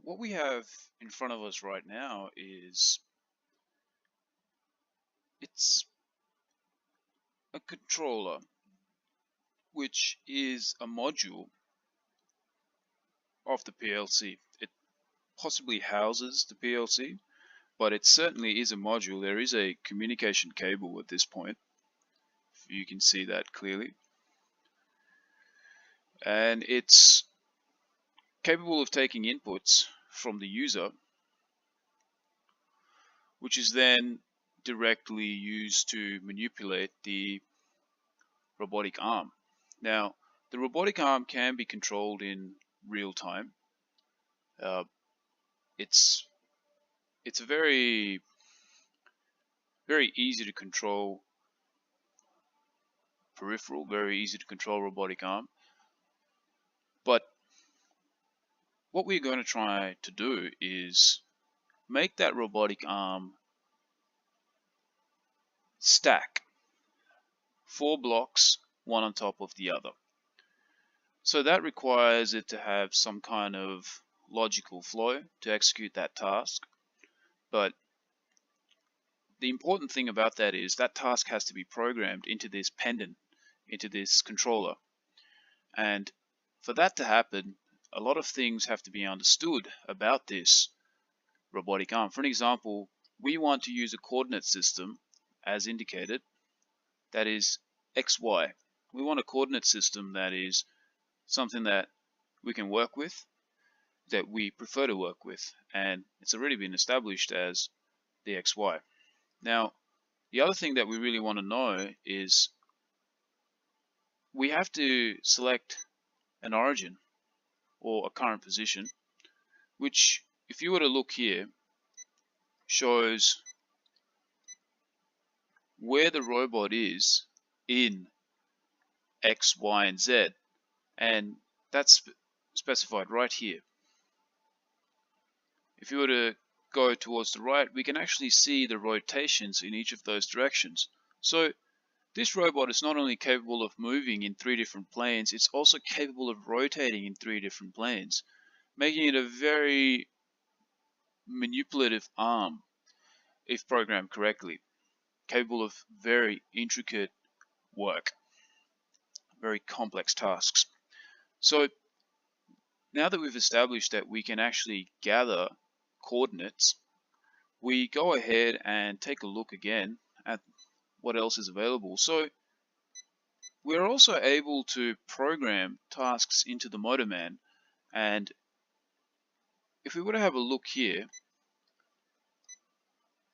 What we have in front of us right now is it's a controller, which is a module of the PLC. It possibly houses the PLC, but it certainly is a module. There is a communication cable at this point, if you can see that clearly, and it's capable of taking inputs from the user, which is then directly used to manipulate the robotic arm. Now, the robotic arm can be controlled in real time. Uh, it's it's a very easy to control peripheral, very easy to control robotic arm. But what we're going to try to do is make that robotic arm stack 4 blocks, one on top of the other. So that requires it to have some kind of logical flow to execute that task. But the important thing about that is that task has to be programmed into this pendant, into this controller. And for that to happen, a lot of things have to be understood about this robotic arm. For an example, we want to use a coordinate system as indicated, that is XY. We want a coordinate system that is something that we can work with, that we prefer to work with, and it's already been established as the XY. Now, the other thing that we really want to know is we have to select an origin or a current position, which, if you were to look here, shows where the robot is in X, Y, and Z, and that's specified right here. If you were to go towards the right, we can actually see the rotations in each of those directions. So this robot is not only capable of moving in 3 different planes, it's also capable of rotating in 3 different planes, making it a very manipulative arm if programmed correctly, capable of very intricate work, very complex tasks. So now that we've established that we can actually gather coordinates, we go ahead and take a look again at what else is available. So we're also able to program tasks into the motorman, and if we were to have a look here,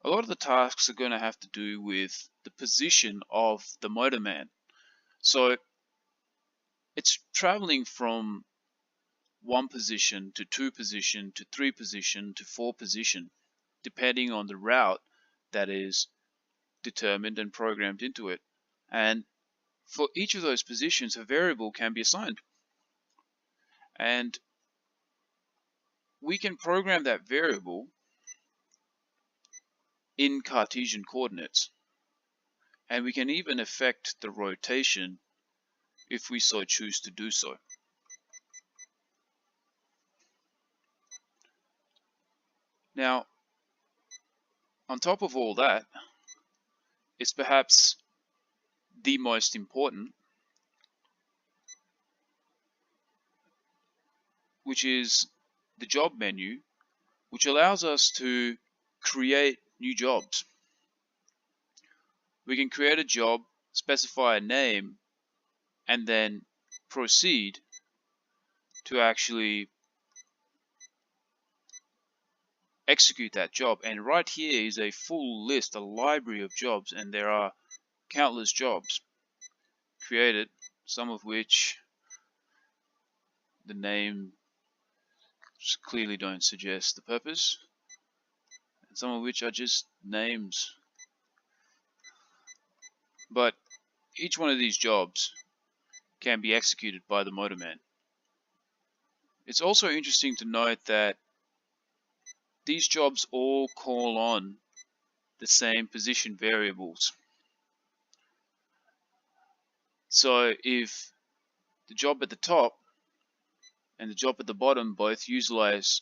a lot of the tasks are going to have to do with the position of the motorman. So it's traveling from 1 position to 2 position to 3 position to 4 position, depending on the route that is determined and programmed into it. And for each of those positions, a variable can be assigned. And we can program that variable in Cartesian coordinates. And we can even affect the rotation if we so choose to do so. Now, on top of all that, it's perhaps the most important, which is the job menu, which allows us to create new jobs. We can create a job, specify a name, and then proceed to actually execute that job. And right here is a full list, a library of jobs, and there are countless jobs created, some of which the name clearly don't suggest the purpose, and some of which are just names. But each one of these jobs can be executed by the motorman. It's also interesting to note that these jobs all call on the same position variables. So if the job at the top and the job at the bottom both utilize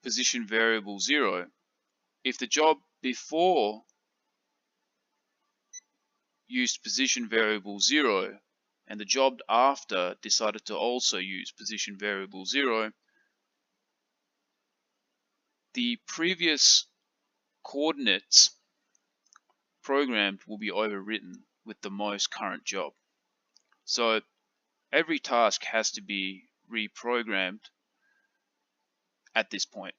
position variable 0, if the job before used position variable 0 and the job after decided to also use position variable 0, the previous coordinates programmed will be overwritten with the most current job. So every task has to be reprogrammed at this point,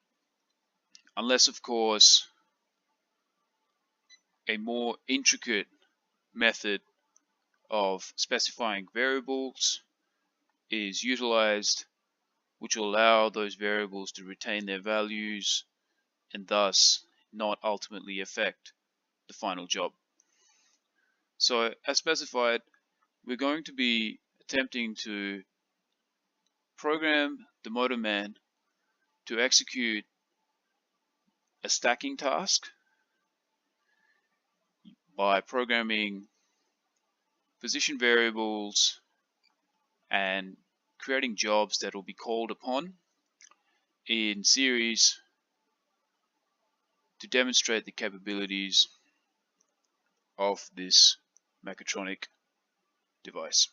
unless of course a more intricate method of specifying variables is utilized, which will allow those variables to retain their values and thus not ultimately affect the final job. So as specified, we're going to be attempting to program the motor man to execute a stacking task by programming position variables and creating jobs that will be called upon in series to demonstrate the capabilities of this mechatronic device.